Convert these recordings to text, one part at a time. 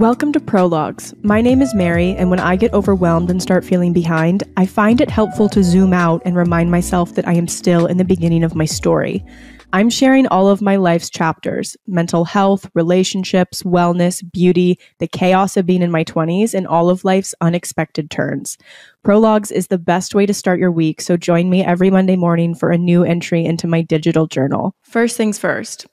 Welcome to Prologues. My name is Mary, and when I get overwhelmed and start feeling behind, I find it helpful to zoom out and remind myself that I am still in the beginning of my story. I'm sharing all of my life's chapters: mental health, relationships, wellness, beauty, the chaos of being in my 20s, and all of life's unexpected turns. Prologues is the best way to start your week, so join me every Monday morning for a new entry into my digital journal. First things first.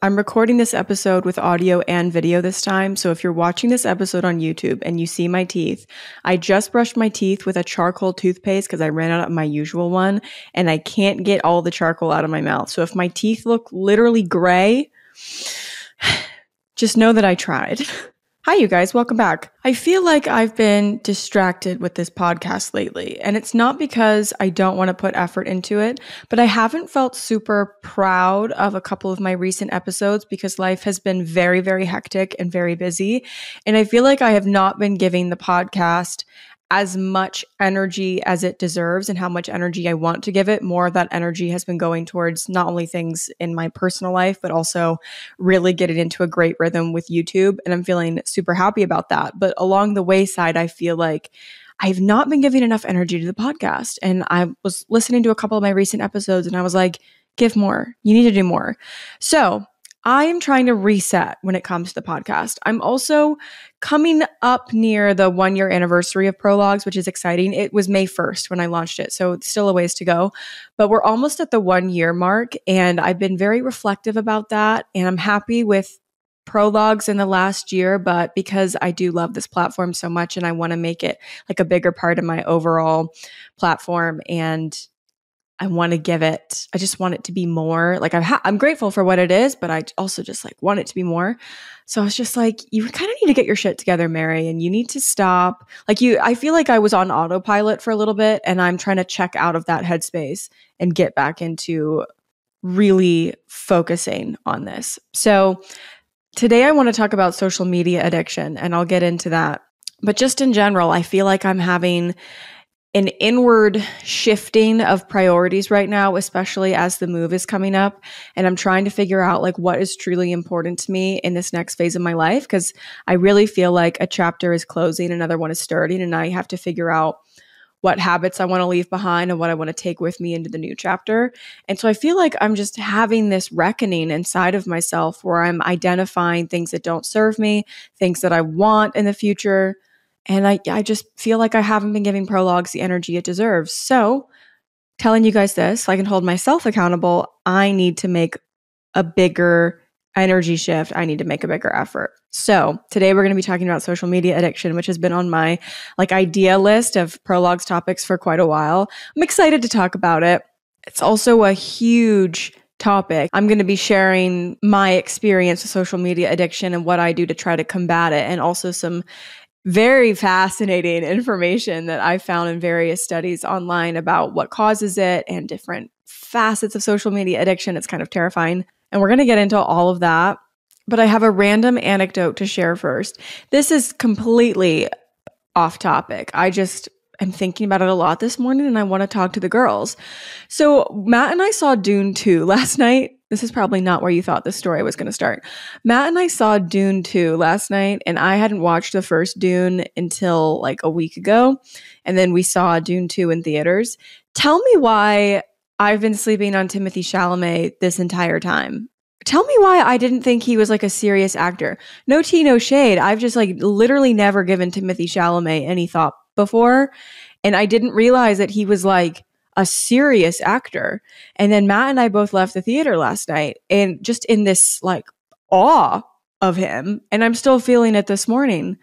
I'm recording this episode with audio and video this time, so if you're watching this episode on YouTube and you see my teeth, I just brushed my teeth with a charcoal toothpaste because I ran out of my usual one, and I can't get all the charcoal out of my mouth. So if my teeth look literally gray, just know that I tried. Hi, you guys. Welcome back. I feel like I've been distracted with this podcast lately, and it's not because I don't want to put effort into it, but I haven't felt super proud of a couple of my recent episodes because life has been very, very hectic and very busy. And I feel like I have not been giving the podcast as much energy as it deserves and how much energy I want to give it. More of that energy has been going towards not only things in my personal life, but also really getting into a great rhythm with YouTube. And I'm feeling super happy about that. But along the wayside, I feel like I've not been giving enough energy to the podcast. And I was listening to a couple of my recent episodes and I was like, give more. You need to do more. So I am trying to reset when it comes to the podcast. I'm also coming up near the 1-year anniversary of Prologues, which is exciting. It was May 1st when I launched it, so it's still a ways to go. But we're almost at the 1-year mark, and I've been very reflective about that. And I'm happy with Prologues in the last year, but because I do love this platform so much and I want to make it like a bigger part of my overall platform, and I want to give it, I just want it to be more. Like I'm grateful for what it is, but I also just like want it to be more. So I was just like, you kind of need to get your shit together, Mary, and you need to stop. I feel like I was on autopilot for a little bit, and I'm trying to check out of that headspace and get back into really focusing on this. So today I want to talk about social media addiction, and I'll get into that. But just in general, I feel like I'm having an inward shifting of priorities right now, especially as the move is coming up. And I'm trying to figure out like what is truly important to me in this next phase of my life, because I really feel like a chapter is closing, another one is starting, and I have to figure out what habits I want to leave behind and what I want to take with me into the new chapter. And so I feel like I'm just having this reckoning inside of myself where I'm identifying things that don't serve me, things that I want in the future. And I just feel like I haven't been giving Prologues the energy it deserves. So telling you guys this, so I can hold myself accountable, I need to make a bigger energy shift. I need to make a bigger effort. So today we're going to be talking about social media addiction, which has been on my idea list of Prologues topics for quite a while. I'm excited to talk about it. It's also a huge topic. I'm going to be sharing my experience with social media addiction and what I do to try to combat it, and also some very fascinating information that I found in various studies online about what causes it and different facets of social media addiction. It's kind of terrifying. And we're going to get into all of that. But I have a random anecdote to share first. This is completely off topic. I just am thinking about it a lot this morning, and I want to talk to the girls. So Matt and I saw Dune 2 last night. This is probably not where you thought this story was going to start. Matt and I saw Dune 2 last night, and I hadn't watched the first Dune until like a week ago. And then we saw Dune 2 in theaters. Tell me why I've been sleeping on Timothee Chalamet this entire time. Tell me why I didn't think he was like a serious actor. No tea, no shade. I've just like literally never given Timothee Chalamet any thought before. And I didn't realize that he was like a serious actor. And then Matt and I both left the theater last night and just in this like awe of him. And I'm still feeling it this morning.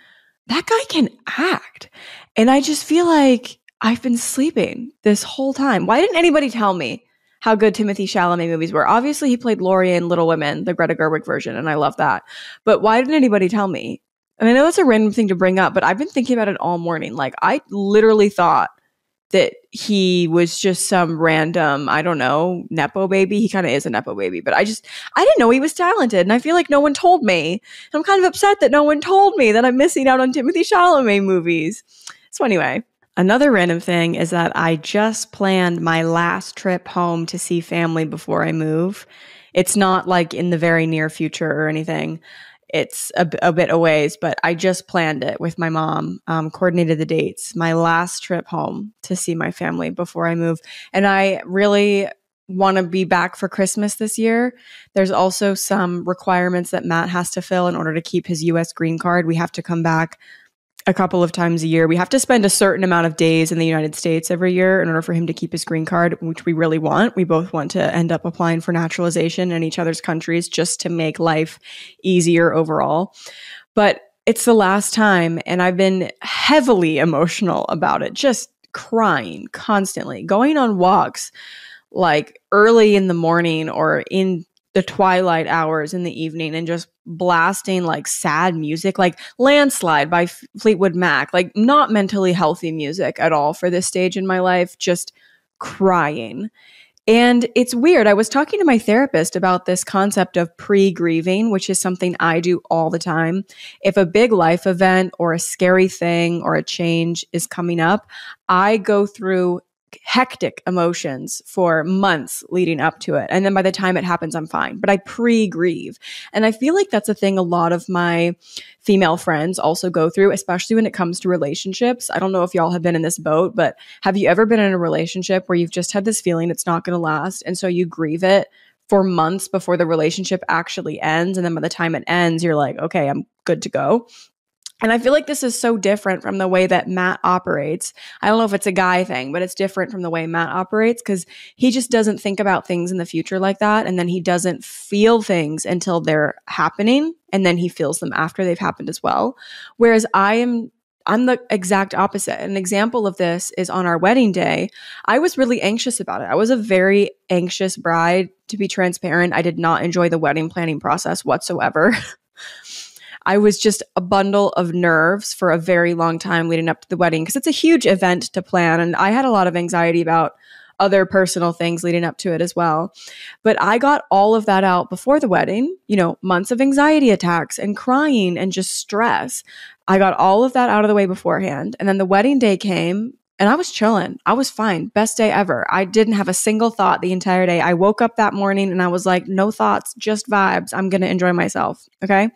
That guy can act. And I just feel like I've been sleeping this whole time. Why didn't anybody tell me how good Timothee Chalamet movies were? Obviously, he played Laurie in Little Women, the Greta Gerwig version, and I love that. But why didn't anybody tell me? And I know that's a random thing to bring up, but I've been thinking about it all morning. Like, I literally thought that he was just some random, I don't know, Nepo baby. He kind of is a Nepo baby, but I didn't know he was talented. And I feel like no one told me. And I'm kind of upset that no one told me that I'm missing out on Timothee Chalamet movies. So anyway, another random thing is that I just planned my last trip home to see family before I move. It's not like in the very near future or anything. it's a bit a ways, but I just planned it with my mom, coordinated the dates, my last trip home to see my family before I move. And I really want to be back for Christmas this year. There's also some requirements that Matt has to fill in order to keep his US green card. We have to come back a couple of times a year. We have to spend a certain amount of days in the United States every year in order for him to keep his green card, which we really want. We both want to end up applying for naturalization in each other's countries just to make life easier overall. But it's the last time, and I've been heavily emotional about it, just crying constantly, going on walks like early in the morning or in the twilight hours in the evening and just blasting like sad music, like Landslide by Fleetwood Mac, like not mentally healthy music at all for this stage in my life, just crying. And it's weird. I was talking to my therapist about this concept of pre-grieving, which is something I do all the time. If a big life event or a scary thing or a change is coming up, I go through hectic emotions for months leading up to it. And then by the time it happens, I'm fine. But I pre-grieve. And I feel like that's a thing a lot of my female friends also go through, especially when it comes to relationships. I don't know if y'all have been in this boat, but have you ever been in a relationship where you've just had this feeling it's not going to last? And so you grieve it for months before the relationship actually ends. And then by the time it ends, you're like, okay, I'm good to go. And I feel like this is so different from the way that Matt operates. I don't know if it's a guy thing, but it's different from the way Matt operates because he just doesn't think about things in the future like that. And then he doesn't feel things until they're happening. And then he feels them after they've happened as well. Whereas I'm the exact opposite. An example of this is on our wedding day. I was really anxious about it. I was a very anxious bride, to be transparent. I did not enjoy the wedding planning process whatsoever. I was just a bundle of nerves for a very long time leading up to the wedding because it's a huge event to plan. And I had a lot of anxiety about other personal things leading up to it as well. But I got all of that out before the wedding, months of anxiety attacks and crying and just stress. I got all of that out of the way beforehand. And then the wedding day came and I was chilling. I was fine. Best day ever. I didn't have a single thought the entire day. I woke up that morning and I was like, no thoughts, just vibes. I'm going to enjoy myself. Okay.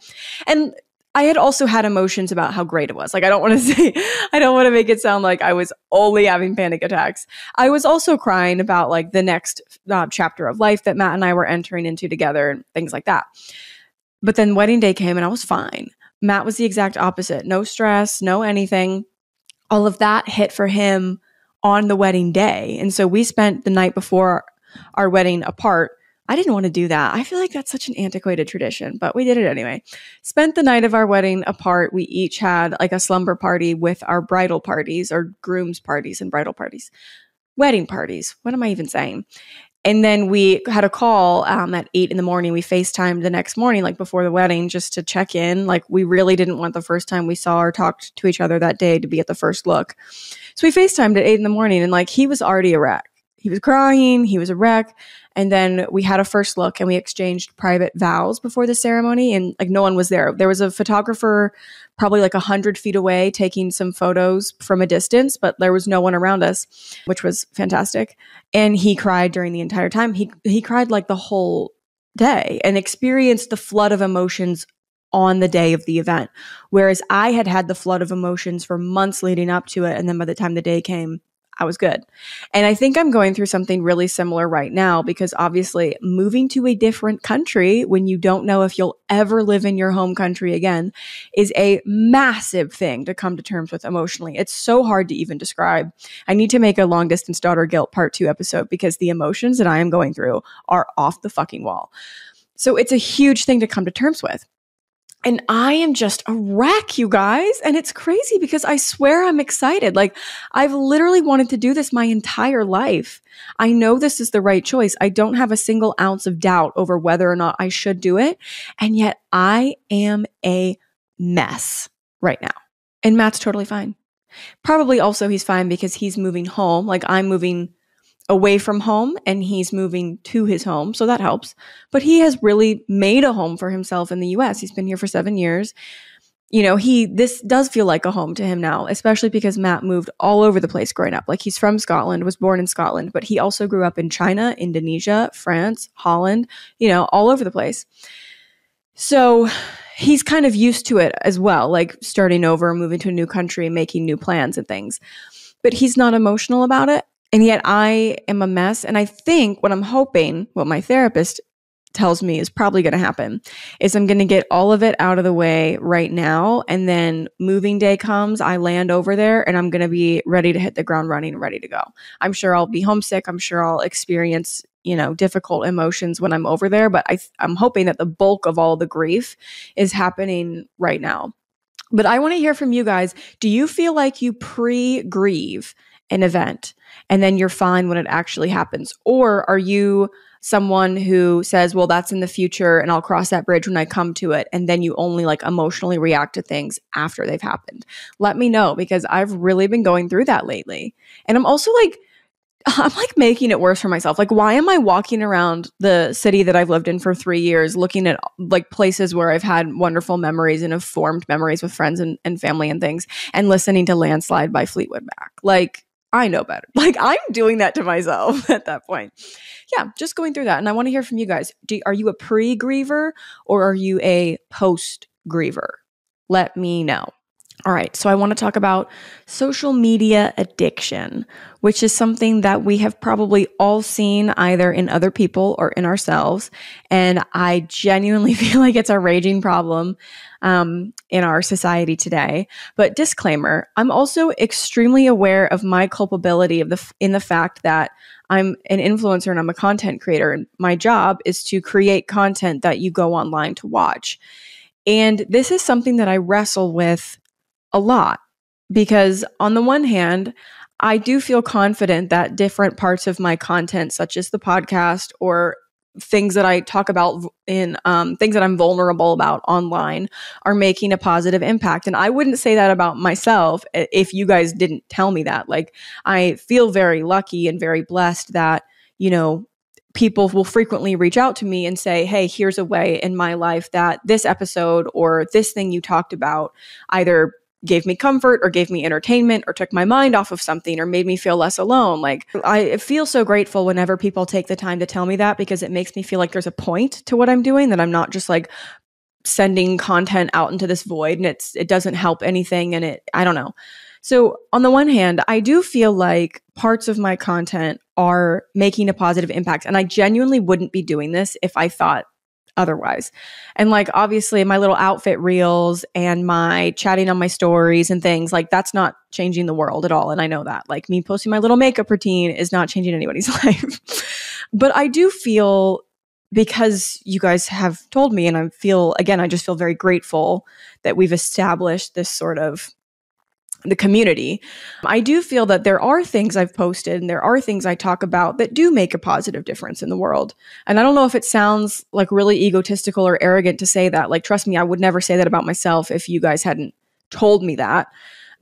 And I had also had emotions about how great it was. Like, I don't want to make it sound like I was only having panic attacks. I was also crying about like the next chapter of life that Matt and I were entering into together and things like that. But then wedding day came and I was fine. Matt was the exact opposite. No stress, no anything. All of that hit for him on the wedding day. And so we spent the night before our wedding apart. I didn't want to do that. I feel like that's such an antiquated tradition, but we did it anyway. Spent the night of our wedding apart. We each had like a slumber party with our bridal parties or groom's parties and bridal parties. Wedding parties. What am I even saying? And then we had a call at 8 a.m. We FaceTimed the next morning, like before the wedding, just to check in. Like we really didn't want the first time we saw or talked to each other that day to be at the first look. So we FaceTimed at 8 a.m. and like he was already a wreck. He was crying. He was a wreck. And then we had a first look and we exchanged private vows before the ceremony. And like no one was there. There was a photographer probably like 100 feet away taking some photos from a distance, but there was no one around us, which was fantastic. And he cried during the entire time. He cried like the whole day and experienced the flood of emotions on the day of the event. Whereas I had had the flood of emotions for months leading up to it. And then by the time the day came, I was good. And I think I'm going through something really similar right now because obviously moving to a different country when you don't know if you'll ever live in your home country again is a massive thing to come to terms with emotionally. It's so hard to even describe. I need to make a long distance daughter guilt part 2 episode because the emotions that I am going through are off the fucking wall. So it's a huge thing to come to terms with. And I am just a wreck, you guys. And it's crazy because I swear I'm excited. Like I've literally wanted to do this my entire life. I know this is the right choice. I don't have a single ounce of doubt over whether or not I should do it. And yet I am a mess right now. And Matt's totally fine. Probably also he's fine because he's moving home. Like I'm moving away from home and he's moving to his home. So that helps. But he has really made a home for himself in the US. He's been here for 7 years. This does feel like a home to him now, especially because Matt moved all over the place growing up. Like he's from Scotland, was born in Scotland, but he also grew up in China, Indonesia, France, Holland, all over the place. So he's kind of used to it as well, like starting over, moving to a new country, making new plans and things. But he's not emotional about it. And yet I am a mess. And I think what I'm hoping, what my therapist tells me is probably going to happen, is I'm going to get all of it out of the way right now. And then moving day comes, I land over there and I'm going to be ready to hit the ground running, ready to go. I'm sure I'll be homesick. I'm sure I'll experience, difficult emotions when I'm over there. But I'm hoping that the bulk of all the grief is happening right now. But I want to hear from you guys. Do you feel like you pre-grieve an event and then you're fine when it actually happens? Or are you someone who says, well, that's in the future and I'll cross that bridge when I come to it, and then you only like emotionally react to things after they've happened? Let me know, because I've really been going through that lately. And I'm also like, I'm like making it worse for myself. Like, why am I walking around the city that I've lived in for 3 years, looking at like places where I've had wonderful memories and have formed memories with friends and family and things, and listening to Landslide by Fleetwood Mac? Like, I know better. Like, I'm doing that to myself at that point. Yeah, just going through that. And I want to hear from you guys. Are you a pre-griever or are you a post-griever? Let me know. All right, so I want to talk about social media addiction, which is something that we have probably all seen either in other people or in ourselves. And I genuinely feel like it's a raging problem in our society today. But disclaimer, I'm also extremely aware of my culpability in the fact that I'm an influencer and I'm a content creator. And my job is to create content that you go online to watch. And this is something that I wrestle with a lot, because on the one hand, I do feel confident that different parts of my content, such as the podcast or things that I talk about in things that I'm vulnerable about online, are making a positive impact. And I wouldn't say that about myself if you guys didn't tell me that. Like, I feel very lucky and very blessed that, people will frequently reach out to me and say, hey, here's a way in my life that this episode or this thing you talked about either gave me comfort or gave me entertainment or took my mind off of something or made me feel less alone. Like, I feel so grateful whenever people take the time to tell me that, because it makes me feel like there's a point to what I'm doing, that I'm not just like sending content out into this void and it doesn't help anything. And I don't know. So on the one hand, I do feel like parts of my content are making a positive impact. And I genuinely wouldn't be doing this if I thought otherwise. And like, obviously my little outfit reels and my chatting on my stories and things, like, that's not changing the world at all. And I know that, like, me posting my little makeup routine is not changing anybody's life. But I do feel, because you guys have told me, and I just feel very grateful that we've established this sort of the community. I do feel that there are things I've posted and there are things I talk about that do make a positive difference in the world. And I don't know if it sounds like really egotistical or arrogant to say that. Like, trust me, I would never say that about myself if you guys hadn't told me that,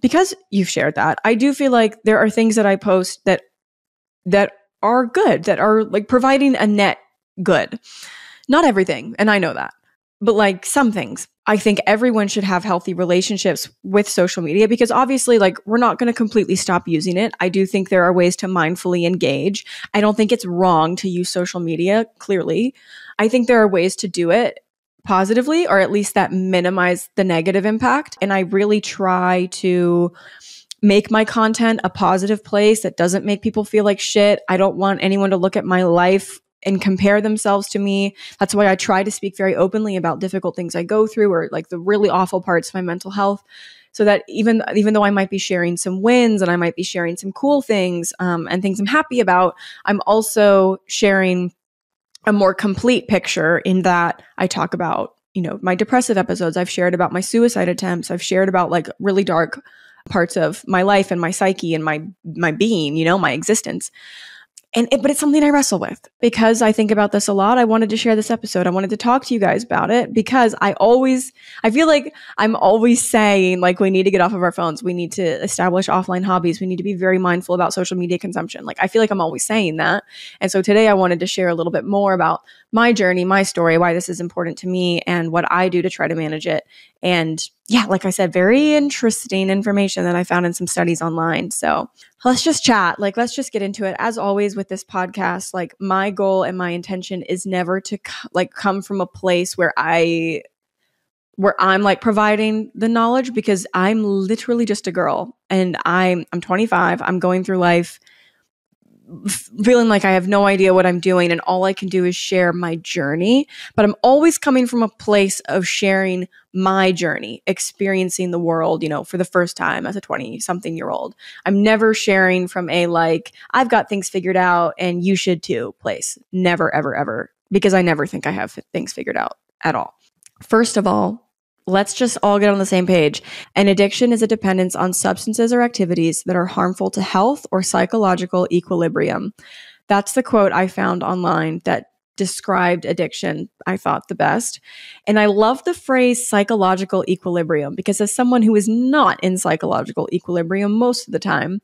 because you've shared that. I do feel like there are things that I post that are good, that are like providing a net good. Not everything, and I know that. But like some things, I think everyone should have healthy relationships with social media, because obviously, like, we're not going to completely stop using it. I do think there are ways to mindfully engage. I don't think it's wrong to use social media, clearly. I think there are ways to do it positively, or at least that minimize the negative impact. And I really try to make my content a positive place that doesn't make people feel like shit. I don't want anyone to look at my life and compare themselves to me. That's why I try to speak very openly about difficult things I go through, or like the really awful parts of my mental health, so that even though I might be sharing some wins and I might be sharing some cool things and things I'm happy about, I'm also sharing a more complete picture, in that I talk about, my depressive episodes. I've shared about my suicide attempts. I've shared about like really dark parts of my life and my psyche and my being, my existence. But it's something I wrestle with, because I think about this a lot. I wanted to share this episode. I wanted to talk to you guys about it, because I feel like I'm always saying, like, we need to get off of our phones. We need to establish offline hobbies. We need to be very mindful about social media consumption. Like, I feel like I'm always saying that. And so today I wanted to share a little bit more about my journey, my story, why this is important to me, and what I do to try to manage it. And yeah, like I said, very interesting information that I found in some studies online. So let's just chat. Like, let's just get into it. As always with this podcast, like, my goal and my intention is never to come from a place where I where I'm like providing the knowledge, because I'm literally just a girl and I'm 25. I'm going through life feeling like I have no idea what I'm doing, and all I can do is share my journey. But I'm always coming from a place of sharing my journey, experiencing the world, for the first time as a 20-something-year-old. I'm never sharing from a like, I've got things figured out and you should too place. Never, ever, ever. Because I never think I have things figured out at all. First of all, let's just all get on the same page. An addiction is a dependence on substances or activities that are harmful to health or psychological equilibrium. That's the quote I found online that described addiction, I thought, the best. And I love the phrase psychological equilibrium, because as someone who is not in psychological equilibrium most of the time,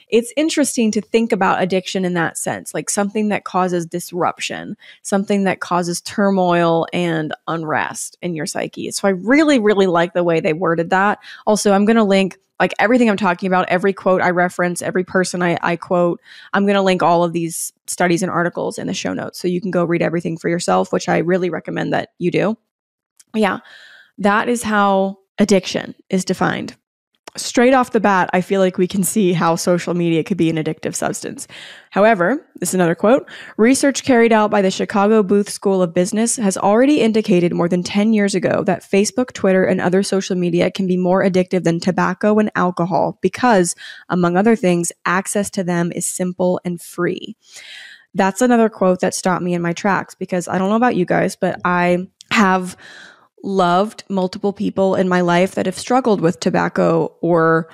it's interesting to think about addiction in that sense, like something that causes disruption, something that causes turmoil and unrest in your psyche. So I really, really like the way they worded that. Also, I'm going to link like everything I'm talking about, every quote I reference, every person I quote, I'm going to link all of these studies and articles in the show notes so you can go read everything for yourself, which I really recommend that you do. Yeah, that is how addiction is defined. Straight off the bat, I feel like we can see how social media could be an addictive substance. However, this is another quote, research carried out by the Chicago Booth School of Business has already indicated more than 10 years ago that Facebook, Twitter, and other social media can be more addictive than tobacco and alcohol because, among other things, access to them is simple and free. That's another quote that stopped me in my tracks, because I don't know about you guys, but I have loved multiple people in my life that have struggled with tobacco or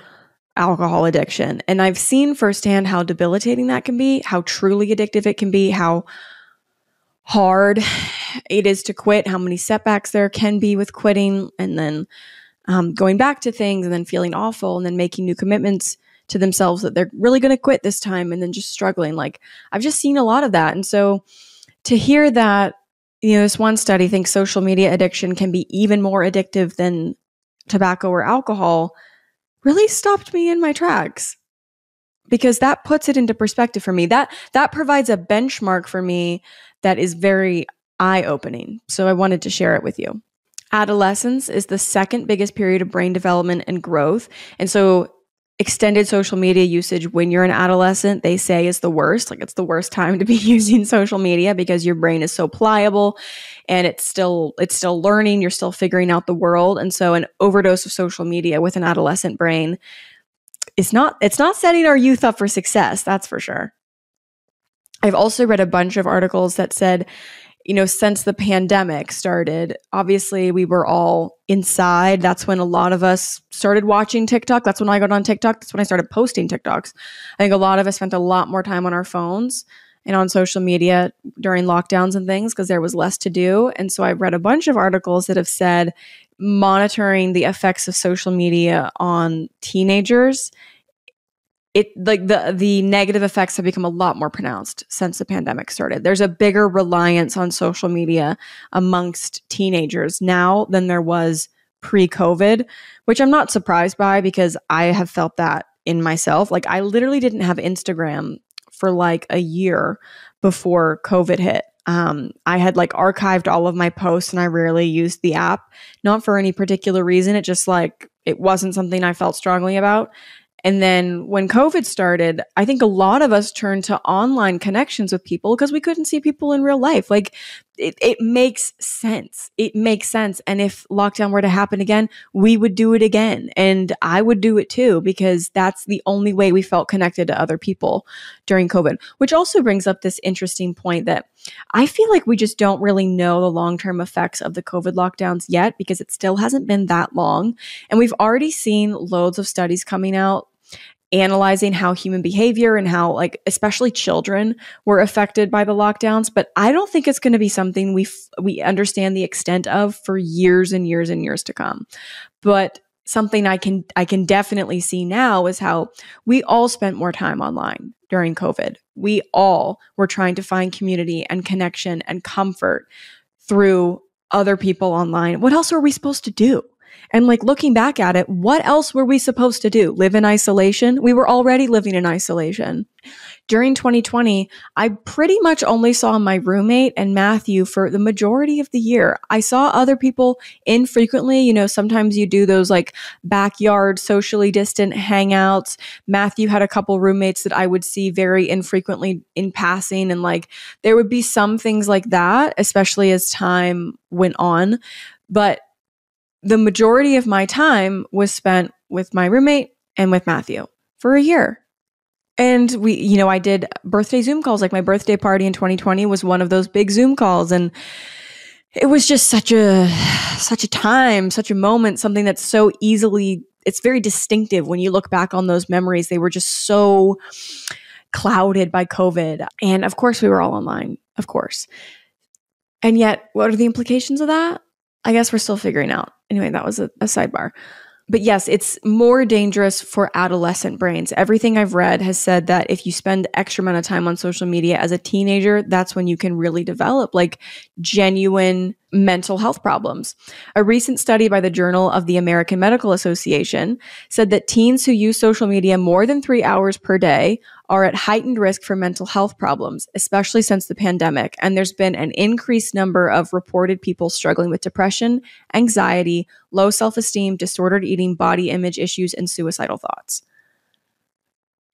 alcohol addiction. And I've seen firsthand how debilitating that can be, how truly addictive it can be, how hard it is to quit, how many setbacks there can be with quitting, and then going back to things and then feeling awful and then making new commitments to themselves that they're really going to quit this time and then just struggling. Like, I've just seen a lot of that. And so to hear that, this one study thinks social media addiction can be even more addictive than tobacco or alcohol really stopped me in my tracks, because that puts it into perspective for me. That provides a benchmark for me that is very eye-opening. So I wanted to share it with you. Adolescence is the second biggest period of brain development and growth. And so extended social media usage when you're an adolescent, they say, is the worst. Like, it's the worst time to be using social media because your brain is so pliable and it's still learning. You're still figuring out the world. And so an overdose of social media with an adolescent brain it's not setting our youth up for success. That's for sure. I've also read a bunch of articles that said, since the pandemic started, obviously we were all inside. That's when a lot of us started watching TikTok. That's when I got on TikTok. That's when I started posting TikToks. I think a lot of us spent a lot more time on our phones and on social media during lockdowns and things because there was less to do. And so I've read a bunch of articles that have said monitoring the effects of social media on teenagers, the negative effects have become a lot more pronounced since the pandemic started. There's a bigger reliance on social media amongst teenagers now than there was pre-COVID, which I'm not surprised by because I have felt that in myself. Like, I literally didn't have Instagram for like a year before COVID hit. I had like archived all of my posts and I rarely used the app, not for any particular reason. It just it wasn't something I felt strongly about. And then when COVID started, I think a lot of us turned to online connections with people because we couldn't see people in real life. Like, it makes sense. It makes sense. And if lockdown were to happen again, we would do it again. And I would do it too, because that's the only way we felt connected to other people during COVID, which also brings up this interesting point that I feel like we just don't really know the long-term effects of the COVID lockdowns yet, because it still hasn't been that long. And we've already seen loads of studies coming out analyzing how human behavior and how, especially children were affected by the lockdowns. But I don't think it's going to be something we understand the extent of for years and years and years to come. But something I can definitely see now is how we all spent more time online during COVID. We all were trying to find community and connection and comfort through other people online. What else are we supposed to do? And like looking back at it, what else were we supposed to do? Live in isolation? We were already living in isolation. During 2020, I pretty much only saw my roommate and Matthew for the majority of the year. I saw other people infrequently. You know, sometimes you do those like backyard socially distant hangouts. Matthew had a couple roommates that I would see very infrequently in passing. And like there would be some things like that, especially as time went on. But the majority of my time was spent with my roommate and with Matthew for a year. And we, you know, I did birthday Zoom calls. Like my birthday party in 2020 was one of those big Zoom calls. And it was just such a time, such a moment, something that's so easily, it's very distinctive when you look back on those memories. They were just so clouded by COVID. And of course we were all online, of course. And yet, what are the implications of that? I guess we're still figuring out. Anyway, that was a sidebar. But yes, it's more dangerous for adolescent brains. Everything I've read has said that if you spend extra amount of time on social media as a teenager, that's when you can really develop like genuine mental health problems. A recent study by the Journal of the American Medical Association said that teens who use social media more than 3 hours per day are at heightened risk for mental health problems, especially since the pandemic. And there's been an increased number of reported people struggling with depression, anxiety, low self-esteem, disordered eating, body image issues, and suicidal thoughts.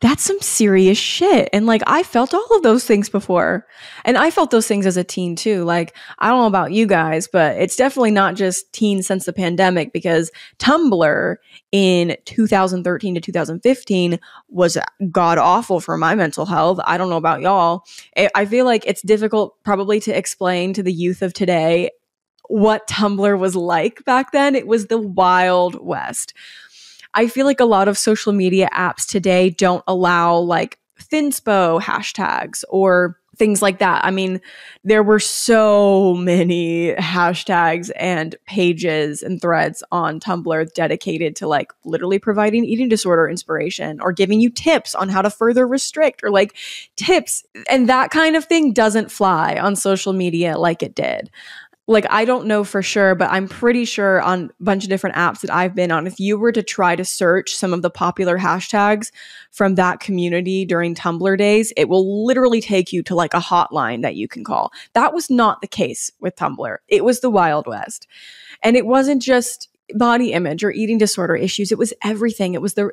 That's some serious shit. And like, I felt all of those things before. And I felt those things as a teen too. Like, I don't know about you guys, but it's definitely not just teen since the pandemic, because Tumblr in 2013 to 2015 was god awful for my mental health. I don't know about y'all. I feel like it's difficult probably to explain to the youth of today what Tumblr was like back then. It was the Wild West. I feel like a lot of social media apps today don't allow like thinspo hashtags or things like that. I mean, there were so many hashtags and pages and threads on Tumblr dedicated to like literally providing eating disorder inspiration or giving you tips on how to further restrict or like tips. And that kind of thing doesn't fly on social media like it did. Like, I don't know for sure, but I'm pretty sure on a bunch of different apps that I've been on, if you were to try to search some of the popular hashtags from that community during Tumblr days, it will literally take you to like a hotline that you can call. That was not the case with Tumblr. It was the Wild West. And it wasn't just body image or eating disorder issues. It was everything. It was the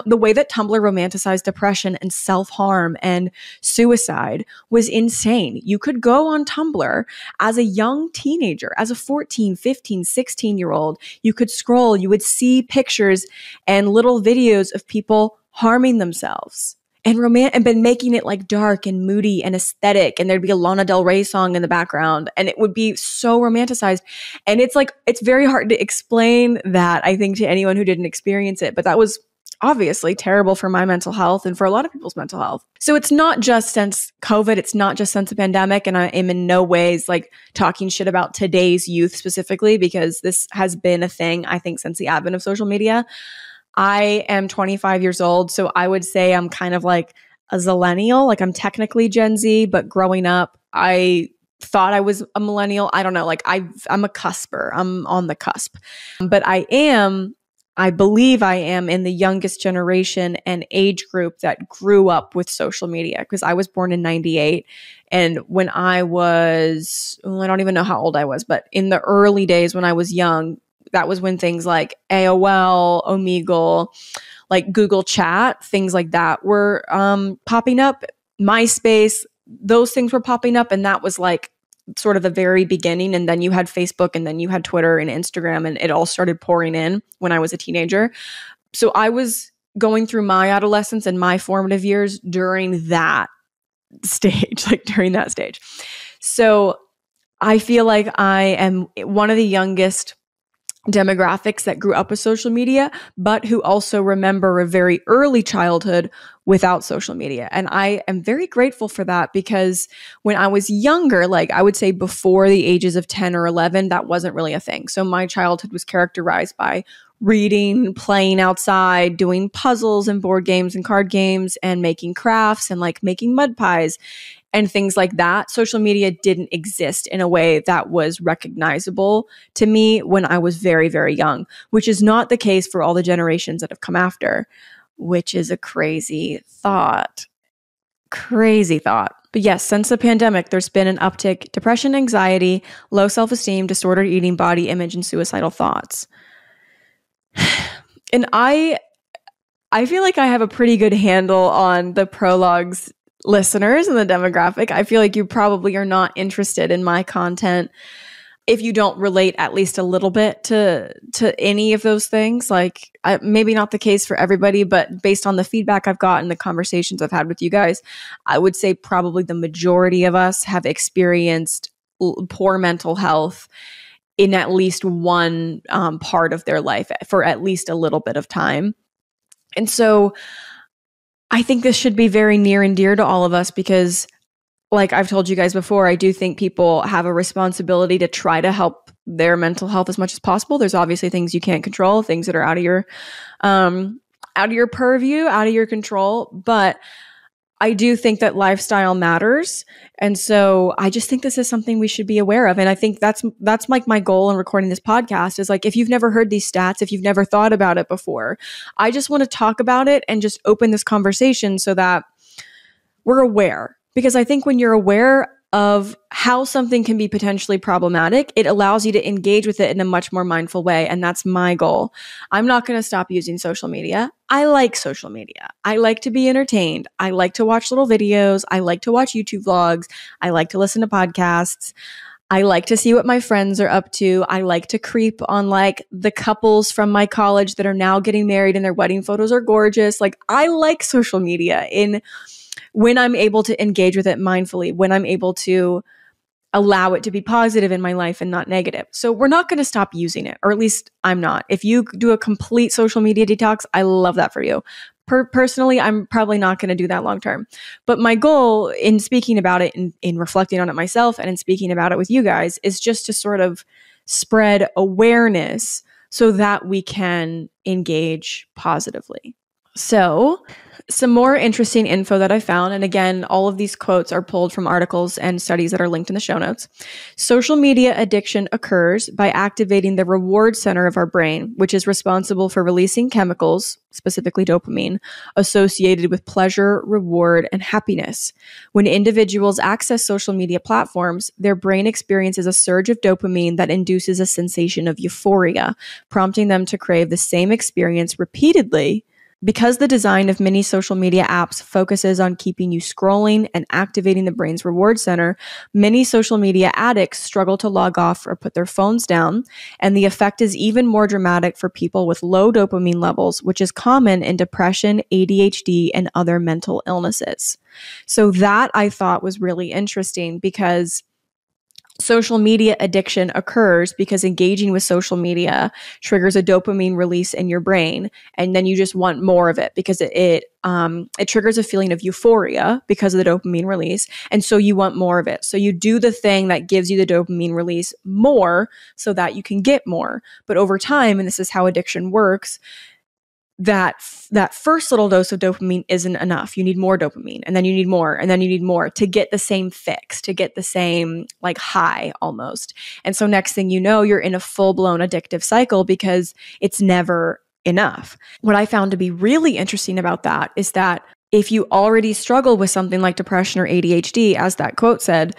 way that Tumblr romanticized depression and self-harm and suicide was insane. You could go on Tumblr as a young teenager, as a 14, 15, 16-year-old. You could scroll, you would see pictures and little videos of people harming themselves. And been making it like dark and moody and aesthetic. And there'd be a Lana Del Rey song in the background and it would be so romanticized. And it's like, it's very hard to explain that, I think, to anyone who didn't experience it. But that was obviously terrible for my mental health and for a lot of people's mental health. So it's not just since COVID, it's not just since the pandemic. And I am in no ways like talking shit about today's youth specifically, because this has been a thing, I think, since the advent of social media. I am 25 years old, so I would say I'm kind of like a zillennial. Like I'm technically Gen Z, but growing up, I thought I was a millennial. I don't know. Like I'm a cusper. I'm on the cusp. But I believe I am in the youngest generation and age group that grew up with social media, because I was born in 98. And when I was, I don't even know how old I was, but in the early days when I was young, that was when things like AOL, Omegle, like Google Chat, things like that were popping up. MySpace, those things were popping up. And that was like sort of the very beginning. And then you had Facebook, and then you had Twitter and Instagram, and it all started pouring in when I was a teenager. So I was going through my adolescence and my formative years during that stage, So I feel like I am one of the youngest demographics that grew up with social media, but who also remember a very early childhood without social media. And I am very grateful for that, because when I was younger, like I would say before the ages of 10 or 11, that wasn't really a thing. So my childhood was characterized by reading, playing outside, doing puzzles and board games and card games, and making crafts and like making mud pies. and things like that, social media didn't exist in a way that was recognizable to me when I was very, very young, which is not the case for all the generations that have come after, which is a crazy thought. Crazy thought. But yes, since the pandemic, there's been an uptick: depression, anxiety, low self-esteem, disordered eating, body image, and suicidal thoughts. And I feel like I have a pretty good handle on the Prologues listeners and the demographic. I feel like you probably are not interested in my content if you don't relate at least a little bit to any of those things. Like, maybe not the case for everybody, but based on the feedback I've gotten, the conversations I've had with you guys, I would say probably the majority of us have experienced poor mental health in at least one part of their life for at least a little bit of time. And so I think this should be very near and dear to all of us because, like I've told you guys before, I do think people have a responsibility to try to help their mental health as much as possible. There's obviously things you can't control, things that are out of your purview, out of your control. But I do think that lifestyle matters. And so I just think this is something we should be aware of. And I think that's like my goal in recording this podcast is like, if you've never heard these stats, if you've never thought about it before, I just want to talk about it and just open this conversation so that we're aware. Because I think when you're aware of how something can be potentially problematic, it allows you to engage with it in a much more mindful way. And that's my goal. I'm not going to stop using social media. I like social media. I like to be entertained. I like to watch little videos. I like to watch YouTube vlogs. I like to listen to podcasts. I like to see what my friends are up to. I like to creep on like the couples from my college that are now getting married and their wedding photos are gorgeous. Like, I like social media when I'm able to engage with it mindfully, when I'm able to allow it to be positive in my life and not negative. So we're not going to stop using it, or at least I'm not. If you do a complete social media detox, I love that for you. Personally, I'm probably not going to do that long term. But my goal in speaking about it, in reflecting on it myself and in speaking about it with you guys, is just to sort of spread awareness so that we can engage positively. So, some more interesting info that I found, and again, all of these quotes are pulled from articles and studies that are linked in the show notes. Social media addiction occurs by activating the reward center of our brain, which is responsible for releasing chemicals, specifically dopamine, associated with pleasure, reward, and happiness. When individuals access social media platforms, their brain experiences a surge of dopamine that induces a sensation of euphoria, prompting them to crave the same experience repeatedly. Because the design of many social media apps focuses on keeping you scrolling and activating the brain's reward center, many social media addicts struggle to log off or put their phones down, and the effect is even more dramatic for people with low dopamine levels, which is common in depression, ADHD, and other mental illnesses. So that I thought was really interesting because social media addiction occurs because engaging with social media triggers a dopamine release in your brain, and then you just want more of it because it triggers a feeling of euphoria because of the dopamine release, and so you want more of it. So you do the thing that gives you the dopamine release more so that you can get more. But over time, and this is how addiction works, that first little dose of dopamine isn't enough. You need more dopamine, and then you need more, and then you need more to get the same fix, to get the same like high almost. And so next thing you know, you're in a full-blown addictive cycle because it's never enough. What I found to be really interesting about that is that if you already struggle with something like depression or ADHD, as that quote said,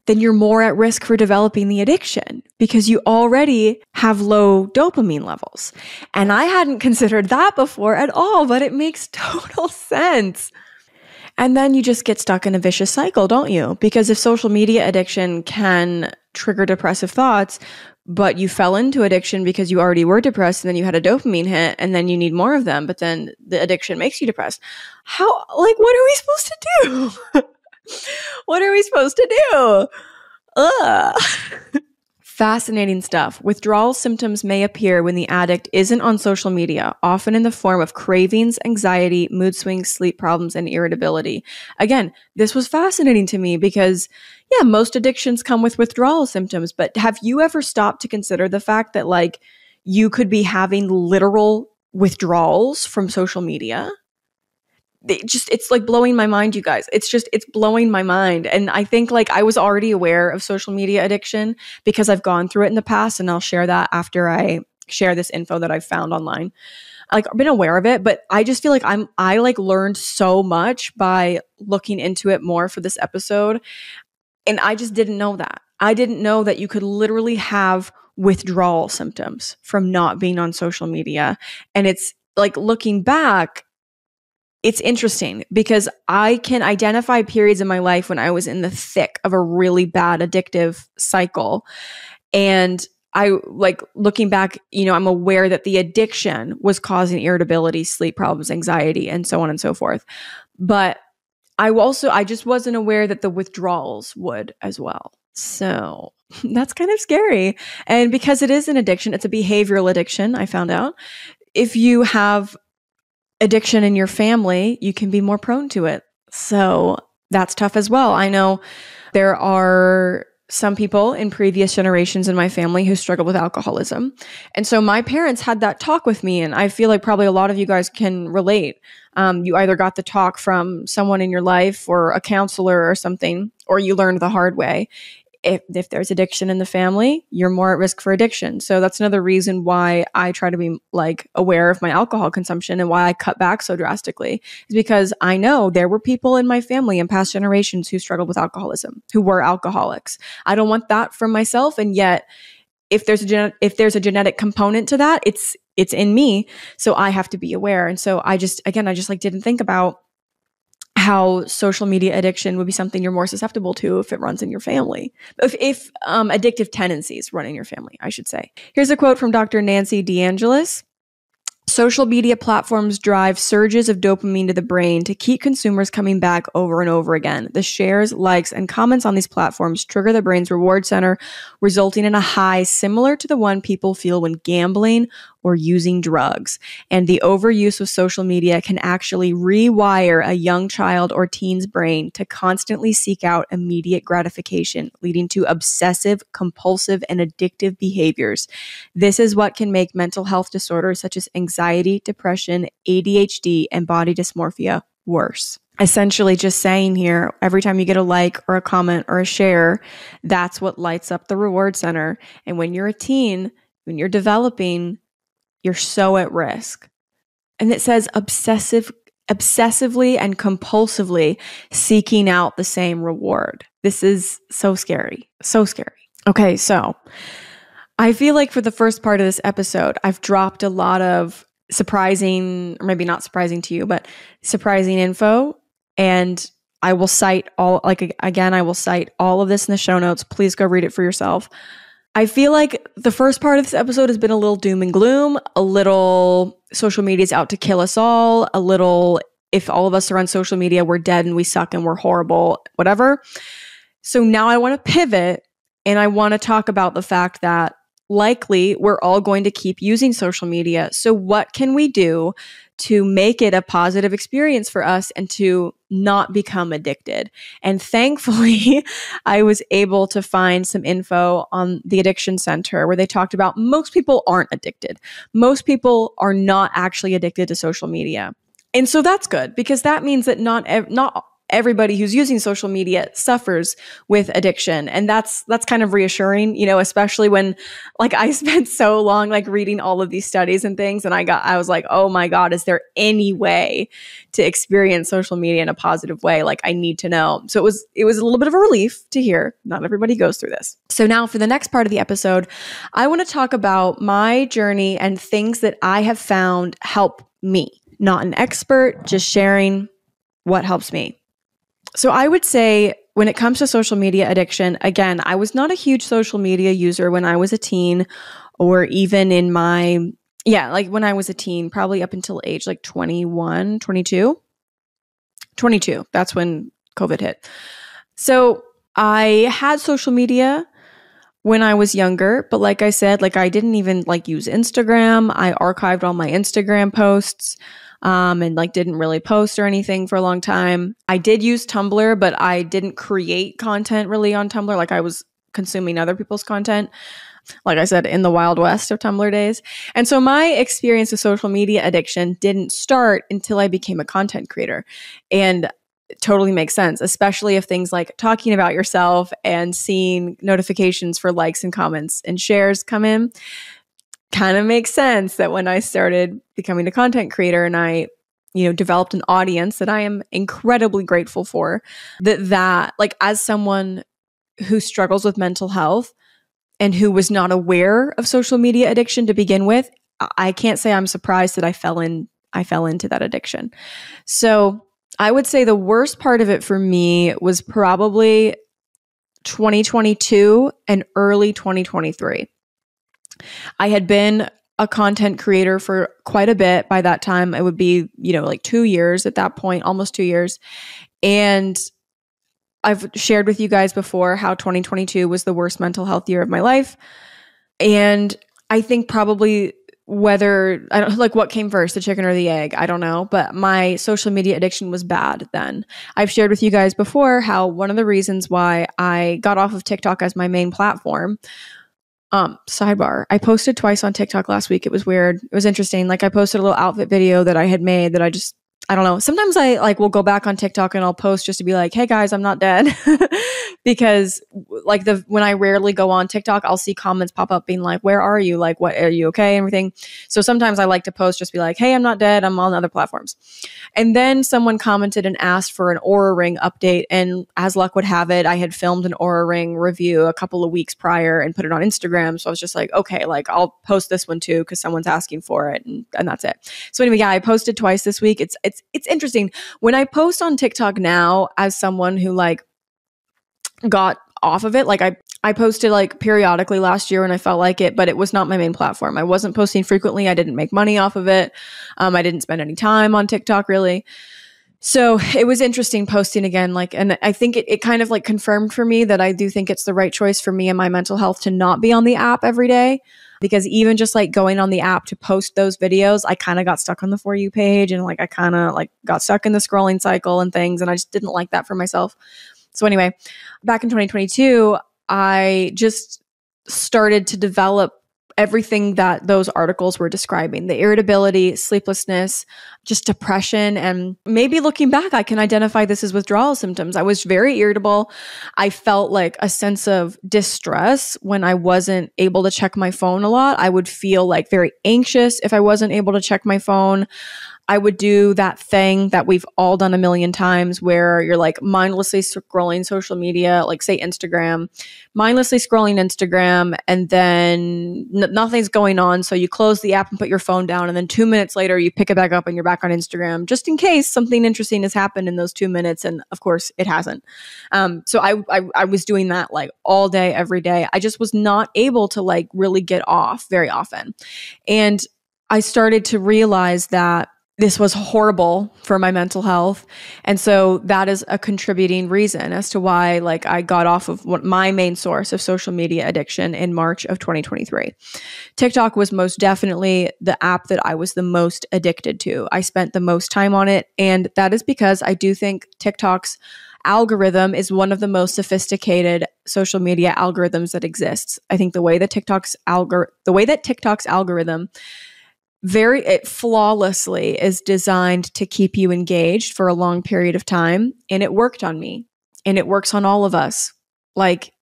then you're more at risk for developing the addiction because you already have low dopamine levels. And I hadn't considered that before at all, but it makes total sense. And then you just get stuck in a vicious cycle, don't you? Because if social media addiction can trigger depressive thoughts, but you fell into addiction because you already were depressed and then you had a dopamine hit and then you need more of them, but then the addiction makes you depressed. What are we supposed to do? What are we supposed to do? Ugh. Fascinating stuff. Withdrawal symptoms may appear when the addict isn't on social media, often in the form of cravings, anxiety, mood swings, sleep problems, and irritability. Again, this was fascinating to me because, yeah, most addictions come with withdrawal symptoms, but have you ever stopped to consider the fact that like you could be having literal withdrawals from social media? it's like blowing my mind, you guys. It's blowing my mind. And I think like I was already aware of social media addiction because I've gone through it in the past, and I'll share that after I share this info that I've found online. Like I've been aware of it, but I just feel like I like learned so much by looking into it more for this episode. And I just didn't know that. I didn't know that you could literally have withdrawal symptoms from not being on social media. And it's like looking back, it's interesting because I can identify periods in my life when I was in the thick of a really bad addictive cycle. And I like looking back, I'm aware that the addiction was causing irritability, sleep problems, anxiety, and so on and so forth. But I just wasn't aware that the withdrawals would as well. So that's kind of scary. And because it is an addiction, it's a behavioral addiction, I found out. If you have addiction in your family, you can be more prone to it. So that's tough as well. I know there are some people in previous generations in my family who struggled with alcoholism. And so my parents had that talk with me, and I feel like probably a lot of you guys can relate. You either got the talk from someone in your life or a counselor or something, or you learned the hard way. If there's addiction in the family, you're more at risk for addiction. So that's another reason why I try to be like aware of my alcohol consumption and why I cut back so drastically is because I know there were people in my family in past generations who struggled with alcoholism, who were alcoholics. I don't want that for myself. And yet if there's a genetic component to that, it's in me. So I have to be aware. And so I just like didn't think about how social media addiction would be something you're more susceptible to if it runs in your family. If addictive tendencies run in your family, I should say. Here's a quote from Dr. Nancy DeAngelis. Social media platforms drive surges of dopamine to the brain to keep consumers coming back over and over again. The shares, likes, and comments on these platforms trigger the brain's reward center, resulting in a high similar to the one people feel when gambling or using drugs. And the overuse of social media can actually rewire a young child or teen's brain to constantly seek out immediate gratification, leading to obsessive, compulsive, and addictive behaviors. This is what can make mental health disorders such as anxiety, depression, ADHD, and body dysmorphia worse. Essentially just saying here, every time you get a like or a comment or a share, that's what lights up the reward center. And when you're a teen, when you're developing, you're so at risk. And it says obsessively and compulsively seeking out the same reward. This is so scary. So scary. Okay, so I feel like for the first part of this episode, I've dropped a lot of surprising, or maybe not surprising to you, but surprising info. And I will cite I will cite all of this in the show notes. Please go read it for yourself. I feel like the first part of this episode has been a little doom and gloom, a little social media is out to kill us all, a little if all of us are on social media, we're dead and we suck and we're horrible, whatever. So now I want to pivot and I want to talk about the fact that likely we're all going to keep using social media. So what can we do to make it a positive experience for us and to not become addicted? And thankfully, I was able to find some info on the Addiction Center where they talked about most people aren't addicted. Most people are not actually addicted to social media. And so that's good because that means that not everybody who's using social media suffers with addiction. And that's kind of reassuring, especially when like I spent so long like reading all of these studies and things. And I was like, oh my God, is there any way to experience social media in a positive way? Like I need to know. So it was a little bit of a relief to hear not everybody goes through this. So now for the next part of the episode, I want to talk about my journey and things that I have found help me. Not an expert, just sharing what helps me. So I would say when it comes to social media addiction, again, I was not a huge social media user when I was a teen or even in when I was a teen, probably up until age like 21, 22. 22, that's when COVID hit. So I had social media when I was younger, but like I said, like I didn't even like use Instagram. I archived all my Instagram posts. And like didn't really post or anything for a long time. I did use Tumblr, but I didn't create content really on Tumblr. Like I was consuming other people's content. like I said, in the Wild West of Tumblr days. And so my experience with social media addiction didn't start until I became a content creator. And it totally makes sense, especially if things like talking about yourself and seeing notifications for likes and comments and shares come in. Kind of makes sense that when I started becoming a content creator and I developed an audience that I am incredibly grateful for, that like as someone who struggles with mental health and who was not aware of social media addiction to begin with, I can't say I'm surprised that I fell into that addiction. So I would say the worst part of it for me was probably 2022 and early 2023. I had been a content creator for quite a bit by that time. It would be, like 2 years at that point, almost 2 years. And I've shared with you guys before how 2022 was the worst mental health year of my life. And I think probably what came first, the chicken or the egg, I don't know. But my social media addiction was bad then. I've shared with you guys before how one of the reasons why I got off of TikTok as my main platform. Sidebar, I posted twice on TikTok last week. It was weird. It was interesting. Like I posted a little outfit video that I had made that I don't know. Sometimes I will go back on TikTok and I'll post just to be like, hey guys, I'm not dead. Because when I rarely go on TikTok, I'll see comments pop up being like, where are you? Like, what, are you okay? Everything. So sometimes I like to post just be like, hey, I'm not dead. I'm on other platforms. And then someone commented and asked for an Aura Ring update. And as luck would have it, I had filmed an Aura Ring review a couple of weeks prior and put it on Instagram. So I was just like, okay, like I'll post this one too, because someone's asking for it. And that's it. So anyway, yeah, I posted twice this week. It's interesting. When I post on TikTok now as someone who like got off of it, like I posted like periodically last year when I felt like it, but it was not my main platform. I wasn't posting frequently. I didn't make money off of it. I didn't spend any time on TikTok really. So it was interesting posting again, and I think it kind of like confirmed for me that I do think it's the right choice for me and my mental health to not be on the app every day. Because even just like going on the app to post those videos, I kind of got stuck on the For You page and like I kind of like got stuck in the scrolling cycle and things. And I just didn't like that for myself. So anyway, back in 2022, I just started to develop everything that those articles were describing: the irritability, sleeplessness, just depression. And maybe looking back, I can identify this as withdrawal symptoms. I was very irritable. I felt like a sense of distress when I wasn't able to check my phone a lot. I would feel like very anxious if I wasn't able to check my phone. I would do that thing that we've all done a million times where you're like mindlessly scrolling social media, like say Instagram, mindlessly scrolling Instagram, and then nothing's going on. So you close the app and put your phone down. And then 2 minutes later, you pick it back up and you're back on Instagram just in case something interesting has happened in those 2 minutes. And of course it hasn't. So I was doing that like all day, every day. I just was not able to like really get off very often. And I started to realize that this was horrible for my mental health. And so that is a contributing reason as to why like I got off of my main source of social media addiction in March of 2023. TikTok was most definitely the app that I was the most addicted to. I spent the most time on it. And that is because I do think TikTok's algorithm is one of the most sophisticated social media algorithms that exists. I think the way that TikTok's algorithm it flawlessly is designed to keep you engaged for a long period of time. And it worked on me, and it works on all of us. Like,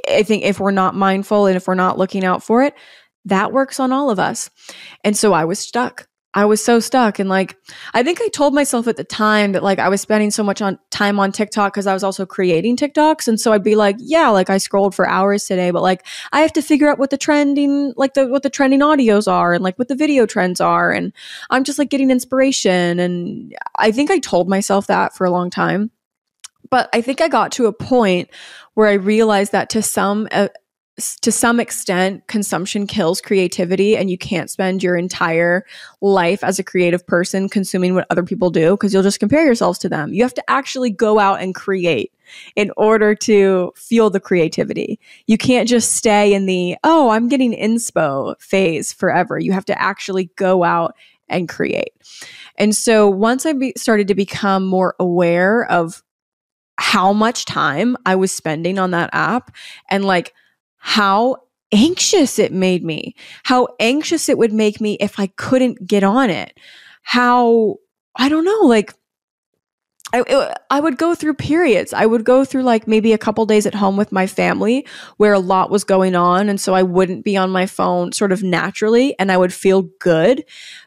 I think if we're not mindful and if we're not looking out for it, that works on all of us. And so I was stuck. I was so stuck. And like, I think I told myself at the time that like I was spending so much time on TikTok because I was also creating TikToks. And so I'd be like, yeah, like I scrolled for hours today, but like I have to figure out what the trending, like what the trending audios are and like what the video trends are. And I'm just like getting inspiration. And I think I told myself that for a long time. But I think I got to a point where I realized that to some extent, consumption kills creativity, and you can't spend your entire life as a creative person consuming what other people do because you'll just compare yourselves to them. You have to actually go out and create in order to feel the creativity. You can't just stay in the, oh, I'm getting inspo phase forever. You have to actually go out and create. And so once I started to become more aware of how much time I was spending on that app and like how anxious it made me, how anxious it would make me if I couldn't get on it. How, I don't know, like I would go through periods. I would go through like maybe a couple days at home with my family where a lot was going on. And so I wouldn't be on my phone sort of naturally and I would feel good.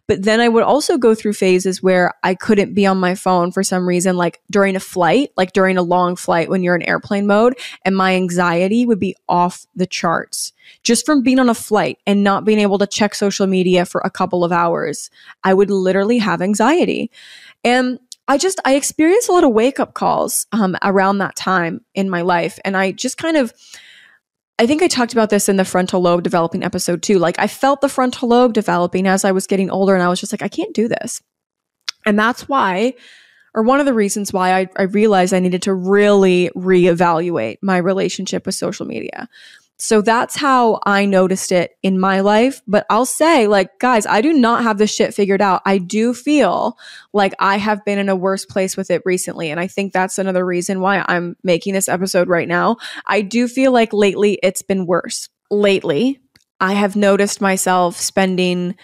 But then I would also go through phases where I couldn't be on my phone for some reason, like during a flight, like during a long flight when you're in airplane mode, and my anxiety would be off the charts. Just from being on a flight and not being able to check social media for a couple of hours, I would literally have anxiety. And I experienced a lot of wake up calls around that time in my life. And I just I think I talked about this in the frontal lobe developing episode too. Like I felt the frontal lobe developing as I was getting older and I was just like, I can't do this. And that's why, or one of the reasons why I realized I needed to really reevaluate my relationship with social media. So that's how I noticed it in my life. But I'll say, like, guys, I do not have this shit figured out. I do feel like I have been in a worse place with it recently. And I think that's another reason why I'm making this episode right now. I do feel like lately it's been worse. Lately, I have noticed myself spending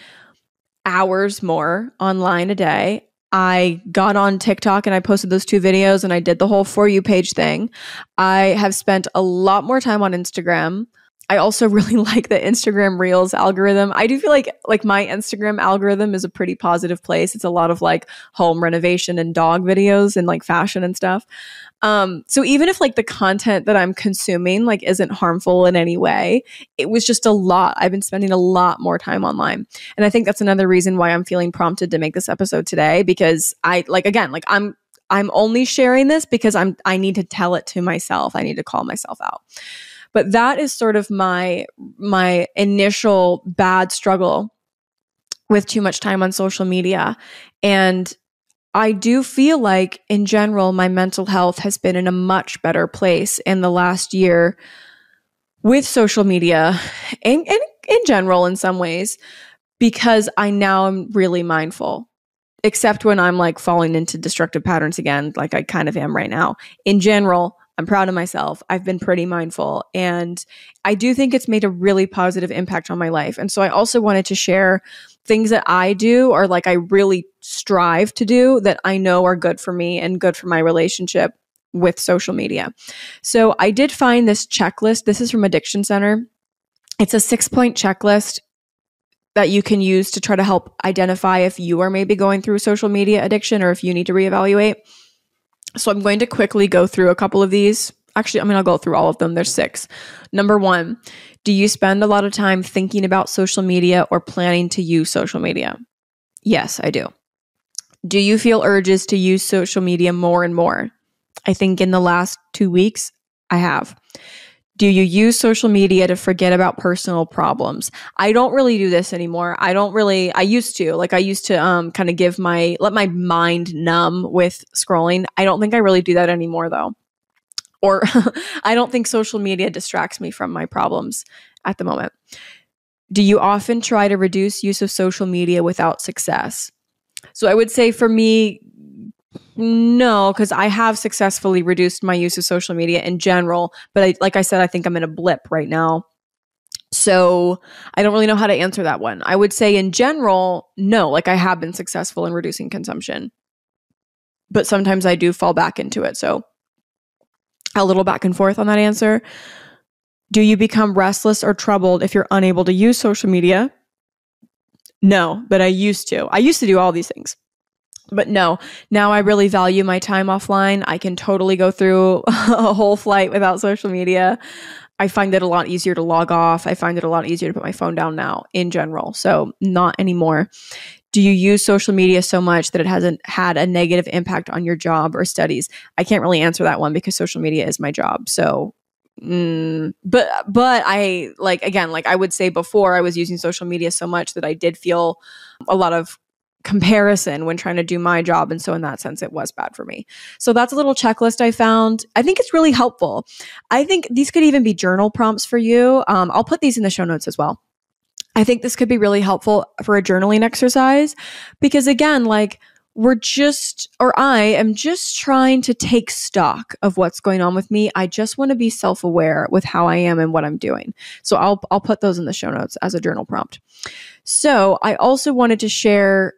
hours more online a day. I got on TikTok and I posted those 2 videos and I did the whole For You page thing. I have spent a lot more time on Instagram. I also really like the Instagram Reels algorithm. I do feel like my Instagram algorithm is a pretty positive place. It's a lot of like home renovation and dog videos and like fashion and stuff. So even if like the content that I'm consuming like isn't harmful in any way, it was just a lot. I've been spending a lot more time online. And I think that's another reason why I'm feeling prompted to make this episode today, because I'm only sharing this because I need to tell it to myself. I need to call myself out. But that is sort of my initial bad struggle with too much time on social media. And I do feel like in general, my mental health has been in a much better place in the last year with social media and in general in some ways, because I now am really mindful, except when I'm like falling into destructive patterns again, like I kind of am right now. In general, I'm proud of myself. I've been pretty mindful, and I do think it's made a really positive impact on my life. And so I also wanted to share things that I do, or like I really strive to do, that I know are good for me and good for my relationship with social media. So I did find this checklist. This is from addictioncenter. It's a 6-point checklist that you can use to try to help identify if you are maybe going through social media addiction or if you need to reevaluate. So I'm going to quickly go through a couple of these. Actually, I'll go through all of them. There's 6. Number 1, do you spend a lot of time thinking about social media or planning to use social media? Yes, I do. Do you feel urges to use social media more and more? I think in the last 2 weeks, I have. Do you use social media to forget about personal problems? I don't really do this anymore. I used to kind of let my mind numb with scrolling. I don't think I really do that anymore though. Or I don't think social media distracts me from my problems at the moment. Do you often try to reduce use of social media without success? So I would say for me, no, because I have successfully reduced my use of social media in general. But like I said, I think I'm in a blip right now. So I don't really know how to answer that one. I would say in general, no, like I have been successful in reducing consumption. But sometimes I do fall back into it. So a little back and forth on that answer. Do you become restless or troubled if you're unable to use social media? No, but I used to. I used to do all these things. But no, now I really value my time offline. I can totally go through a whole flight without social media. I find it a lot easier to log off. I find it a lot easier to put my phone down now in general. So not anymore. Do you use social media so much that it hasn't had a negative impact on your job or studies? I can't really answer that one because social media is my job. So, but I I would say before I was using social media so much that I did feel a lot of comparison when trying to do my job. And so in that sense, it was bad for me. So that's a little checklist I found. I think it's really helpful. I think these could even be journal prompts for you. I'll put these in the show notes as well. I think this could be really helpful for a journaling exercise because again, like I am just trying to take stock of what's going on with me. I just want to be self-aware with how I am and what I'm doing. So I'll put those in the show notes as a journal prompt. So I also wanted to share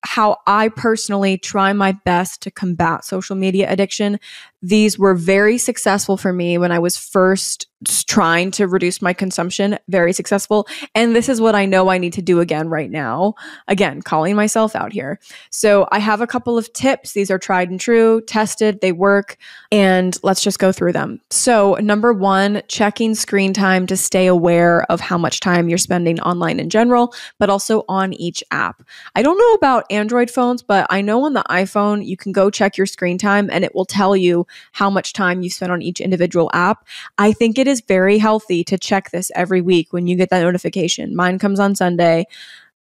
how I personally try my best to combat social media addiction. These were very successful for me when I was first trying to reduce my consumption, very successful. And this is what I know I need to do again right now. Again, calling myself out here. So I have a couple of tips. These are tried and true, tested, they work, and let's just go through them. So number one, checking screen time to stay aware of how much time you're spending online in general, but also on each app. I don't know about Android phones, but I know on the iPhone, you can go check your screen time and it will tell you how much time you spend on each individual app. I think it is very healthy to check this every week when you get that notification. Mine comes on Sunday.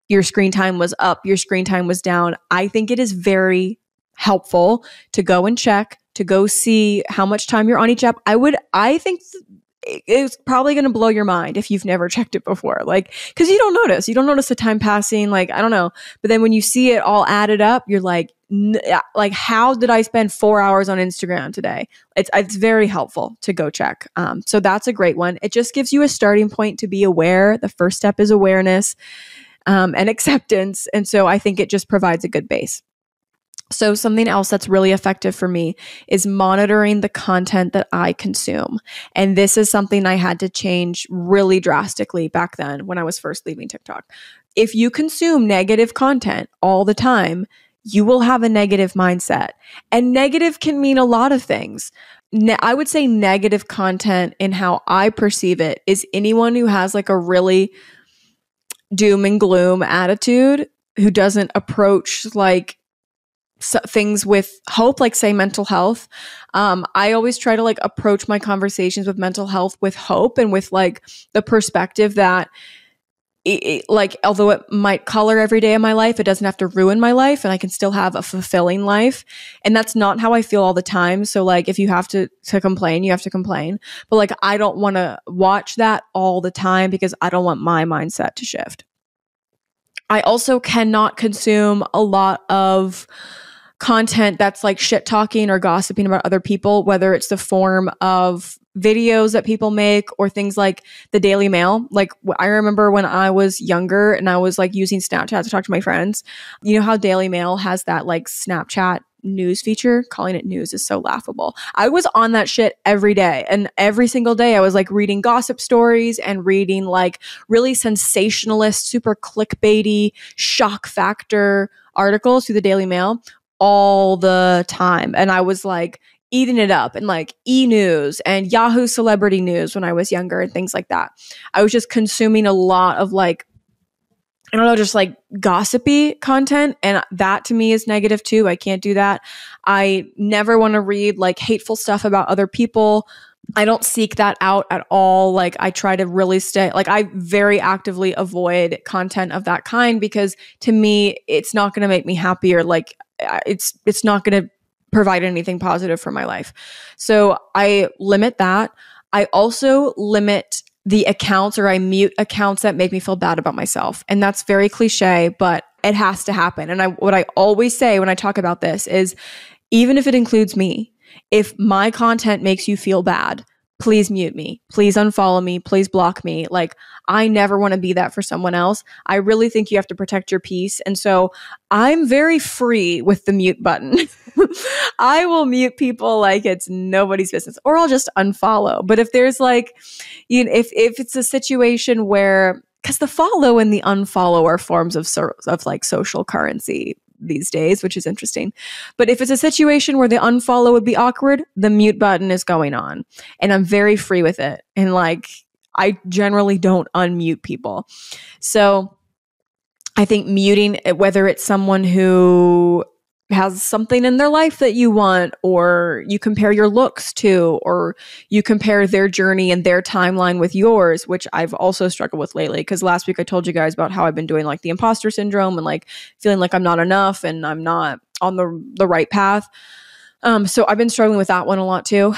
Your screen time was up, your screen time was down. I think it is very helpful to go and check, to go see how much time you're on each app. I think it's probably going to blow your mind if you've never checked it before. Like, because you don't notice the time passing. Like, I don't know. But then when you see it all added up, you're like, how did I spend 4 hours on Instagram today? It's very helpful to go check. So that's a great one. It just gives you a starting point to be aware. The first step is awareness and acceptance. And so I think it just provides a good base. So something else that's really effective for me is monitoring the content that I consume. And this is something I had to change really drastically back then when I was first leaving TikTok. If you consume negative content all the time, you will have a negative mindset. And negative can mean a lot of things. I would say negative content in how I perceive it is anyone who has like a really doom and gloom attitude, who doesn't approach like things with hope, like say mental health. I always try to like approach my conversations with mental health with hope and with like the perspective that like, although it might color every day of my life, it doesn't have to ruin my life and I can still have a fulfilling life. And that's not how I feel all the time. So like, if you have to complain, you have to complain. But like, I don't want to watch that all the time because I don't want my mindset to shift. I also cannot consume a lot of content that's like shit talking or gossiping about other people, whether it's the form of videos that people make or things like the Daily Mail. Like I remember when I was younger and I was like using Snapchat to talk to my friends, you know how Daily Mail has that like Snapchat news feature? Calling it news is so laughable. I was on that shit every day, and every single day I was like reading gossip stories and reading like really sensationalist, super clickbaity, shock factor articles through the Daily Mail all the time. And I was like eating it up, and like E-News and Yahoo Celebrity News when I was younger and things like that. I was just consuming a lot of like, I don't know, just like gossipy content. And that to me is negative too. I can't do that. I never want to read like hateful stuff about other people. I don't seek that out at all. Like I try to really stay, like I very actively avoid content of that kind because to me, it's not going to make me happier. Like it's not going to provide anything positive for my life. So I limit that. I also limit the accounts, or I mute accounts that make me feel bad about myself. And that's very cliche, but it has to happen. And what I always say when I talk about this is, even if it includes me, if my content makes you feel bad, please mute me, please unfollow me, please block me. Like I never want to be that for someone else. I really think you have to protect your peace. And so I'm very free with the mute button. I will mute people like it's nobody's business, or I'll just unfollow. But if there's like, you know, if it's a situation where, because the follow and the unfollow are forms of like social currency these days, which is interesting. But if it's a situation where the unfollow would be awkward, the mute button is going on, and I'm very free with it. And like, I generally don't unmute people. So I think muting, whether it's someone who has something in their life that you want, or you compare your looks to, or you compare their journey and their timeline with yours, which I've also struggled with lately. Because last week I told you guys about how I've been doing like the imposter syndrome and like feeling like I'm not enough and I'm not on the right path. So I've been struggling with that one a lot too.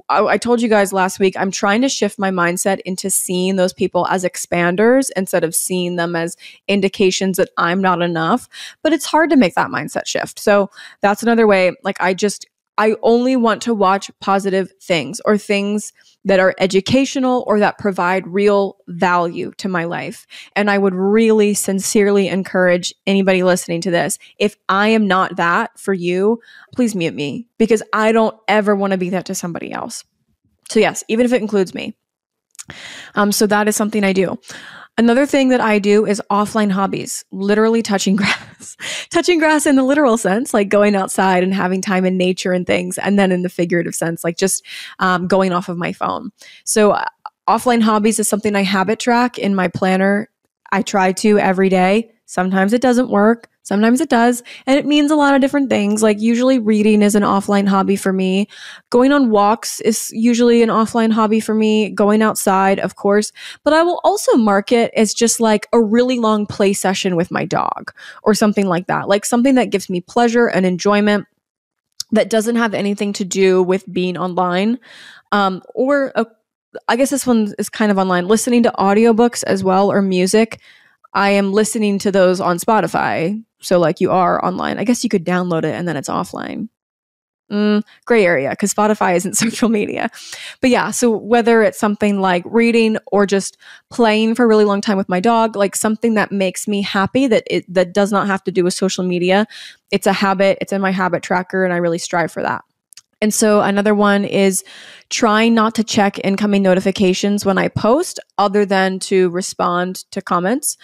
I told you guys last week, I'm trying to shift my mindset into seeing those people as expanders instead of seeing them as indications that I'm not enough. But it's hard to make that mindset shift. So that's another way. Like I only want to watch positive things or things that are educational or that provide real value to my life. And I would really sincerely encourage anybody listening to this, if I am not that for you, please mute me, because I don't ever want to be that to somebody else. So yes, even if it includes me. So that is something I do. Another thing that I do is offline hobbies, literally touching grass, touching grass in the literal sense, like going outside and having time in nature and things. And then in the figurative sense, like just going off of my phone. So offline hobbies is something I habit track in my planner. I try to every day. Sometimes it doesn't work. Sometimes it does. And it means a lot of different things. Like usually reading is an offline hobby for me. Going on walks is usually an offline hobby for me. Going outside, of course. But I will also mark it as just like a really long play session with my dog or something like that. Like something that gives me pleasure and enjoyment that doesn't have anything to do with being online. I guess this one is kind of online. Listening to audiobooks as well, or music. I am listening to those on Spotify. So like you are online. I guess you could download it and then it's offline. Gray area, because Spotify isn't social media. But yeah, so whether it's something like reading or just playing for a really long time with my dog, like something that makes me happy that does not have to do with social media. It's a habit. It's in my habit tracker and I really strive for that. And so another one is trying not to check incoming notifications when I post other than to respond to comments.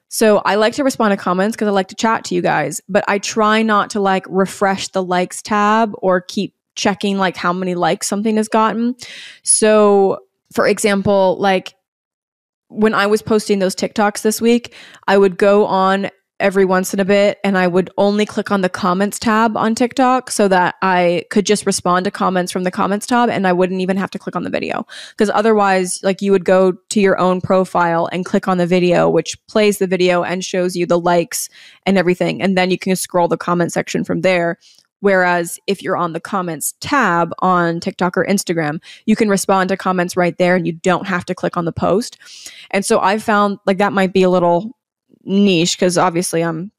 So I like to respond to comments because I like to chat to you guys, but I try not to like refresh the likes tab or keep checking like how many likes something has gotten. So for example, like when I was posting those TikToks this week, I would go on every once in a bit and I would only click on the comments tab on TikTok so that I could just respond to comments from the comments tab and I wouldn't even have to click on the video. Because otherwise, like you would go to your own profile and click on the video, which plays the video and shows you the likes and everything. And then you can scroll the comment section from there. Whereas if you're on the comments tab on TikTok or Instagram, you can respond to comments right there and you don't have to click on the post. And so I found like that might be a little niche because obviously I'm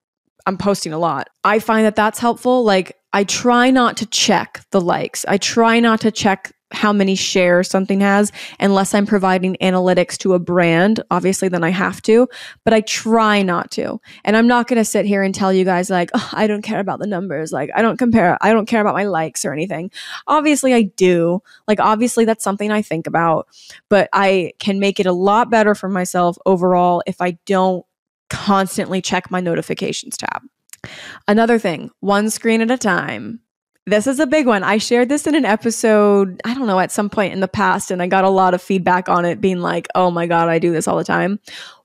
posting a lot. I find that that's helpful. Like I try not to check the likes. I try not to check how many shares something has unless I'm providing analytics to a brand. Obviously, then I have to, but I try not to. And I'm not going to sit here and tell you guys like, oh, I don't care about the numbers. Like I don't care about my likes or anything. Obviously, I do. Like obviously, that's something I think about, but I can make it a lot better for myself overall if I don't constantly check my notifications tab. Another thing, one screen at a time. This is a big one. I shared this in an episode, I don't know, at some point in the past, and I got a lot of feedback on it being like, oh my God, I do this all the time.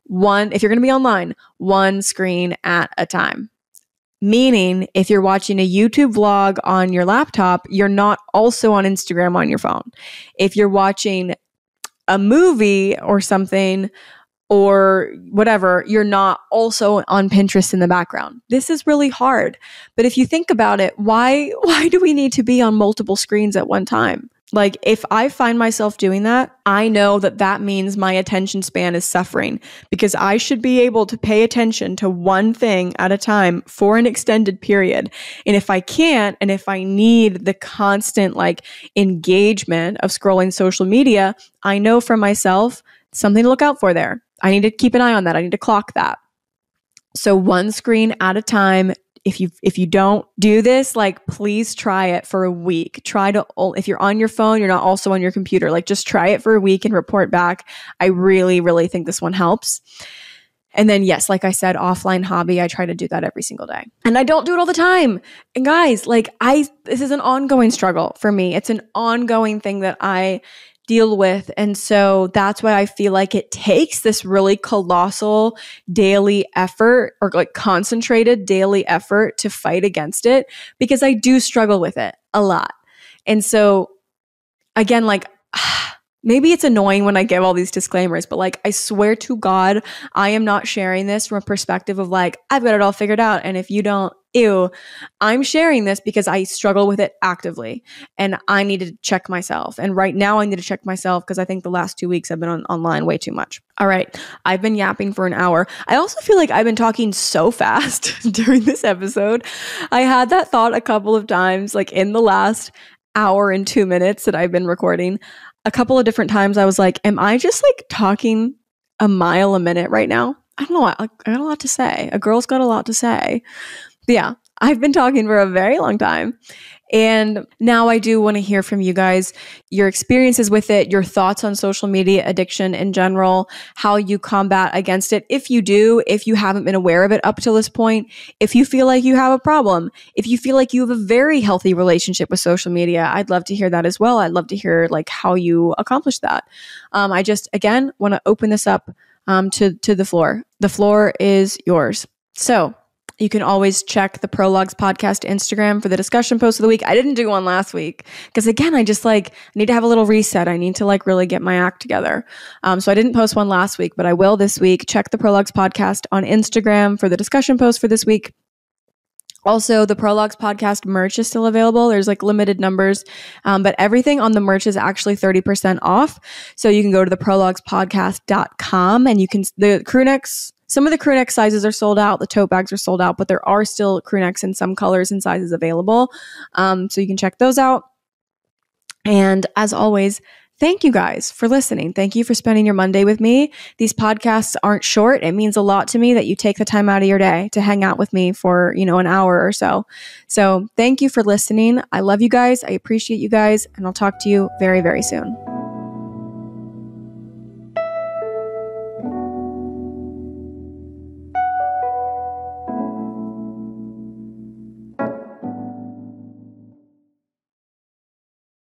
If you're going to be online, one screen at a time. Meaning, if you're watching a YouTube vlog on your laptop, you're not also on Instagram on your phone. If you're watching a movie or something, or whatever, you're not also on Pinterest in the background. This is really hard. But if you think about it, why do we need to be on multiple screens at one time? Like if I find myself doing that, I know that means my attention span is suffering because I should be able to pay attention to one thing at a time for an extended period. And if I can't, and if I need the constant like engagement of scrolling social media, I know for myself, something to look out for there. I need to keep an eye on that. I need to clock that. So one screen at a time. If you don't do this, like please try it for a week. If you're on your phone, you're not also on your computer, like just try it for a week and report back. I really, really think this one helps. And then yes, like I said, offline hobby, I try to do that every single day. And I don't do it all the time. And guys, like this is an ongoing struggle for me. It's an ongoing thing that I deal with. And so that's why I feel like it takes this really colossal daily effort or like concentrated daily effort to fight against it because I do struggle with it a lot. And so again, like maybe it's annoying when I give all these disclaimers, but like I swear to God, I am not sharing this from a perspective of like, I've got it all figured out. And if you don't, ew, I'm sharing this because I struggle with it actively and I need to check myself. And right now I need to check myself because I think the last 2 weeks I've been online way too much. All right. I've been yapping for an hour. I also feel like I've been talking so fast during this episode. I had that thought a couple of times, like in the last hour and 2 minutes that I've been recording. A couple of different times I was like, am I just like talking a mile a minute right now? I don't know. I got a lot to say. A girl's got a lot to say. But yeah, I've been talking for a very long time. And now I do want to hear from you guys, your experiences with it, your thoughts on social media addiction in general, how you combat against it. If you do, if you haven't been aware of it up till this point, if you feel like you have a problem, if you feel like you have a very healthy relationship with social media, I'd love to hear that as well. I'd love to hear like how you accomplish that. I just, again, want to open this up to the floor. The floor is yours. So you can always check the Prologues podcast Instagram for the discussion post of the week. I didn't do one last week because again, I just like need to have a little reset. I need to like really get my act together. So I didn't post one last week, but I will this week. Check the Prologues podcast on Instagram for the discussion post for this week. Also, the Prologues podcast merch is still available. There's like limited numbers, but everything on the merch is actually 30% off. So you can go to the prologuespodcast.com and you can, the crew necks, some of the crew neck sizes are sold out. The tote bags are sold out, but there are still crew necks in some colors and sizes available. So you can check those out. And as always, thank you guys for listening. Thank you for spending your Monday with me. These podcasts aren't short. It means a lot to me that you take the time out of your day to hang out with me for, an hour or so. So thank you for listening. I love you guys. I appreciate you guys. And I'll talk to you very, very soon.